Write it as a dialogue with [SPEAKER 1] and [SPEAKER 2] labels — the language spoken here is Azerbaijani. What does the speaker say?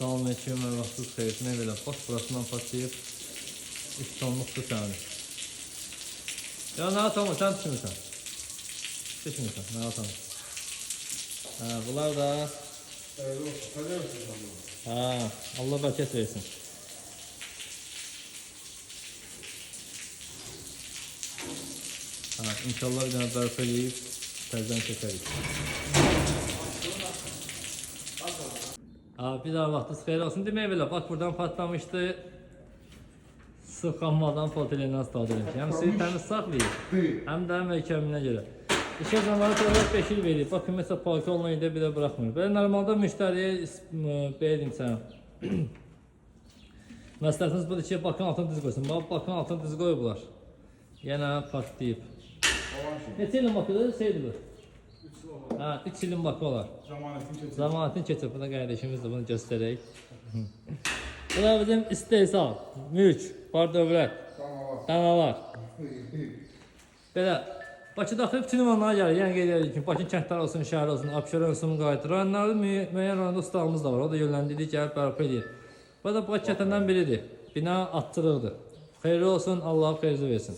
[SPEAKER 1] Salamünaleyküm və vaxtınız xeyir. Nə belə bax burasından başlayıb 3 tonluqdur sənin. Ya nə atamı sən düşmürsən. Düşmürsən, nə atamı. Bunlar da Allah bərəkət versin. İnşallah bir dənə bərpa eləyib təzdən çəkərik. Bir daha vaxtınız xeyir olsun. Demək belə, bax buradan patlamışdı. Sıxanmadan polietilenen istifadə edirəm ki, həm suyu təmiz saxlayır, həm də məhkəminə görə. İşə zamanı olaraq 5 il verir. Bakın mesela parka olmayı da bir də buraxmır. Belə normalda müştəriyə deyim sənə. Məsləhətiniz budur ki, bakın altını düz qoysun. Bakın altını düz qoyublar. Yenə partlayıb. Neçə ilin bakıdır? Şeydir bu. 3 ilin bakı olar. Zamanetin keçib. Bu da qardaşımızdır, bunu göstərək. Bu da bizim istehsal, mülk, var dövlət, danalar. Belə, Bakı daxil bütün ünvanlara gəlir. Yəni qeyd edirik ki, Bakı kəndlər olsun, şəhər olsun, Abşeron olsun, müqayət. Rayonlarda müəyyən rayonda ustalarımız da var. O da yönləndirdik, gəlib bərpa edir. Bu da Bakı kətəndən biridir. Bina atçılıqdır. Xeyirli olsun, Allah xeyirli versin.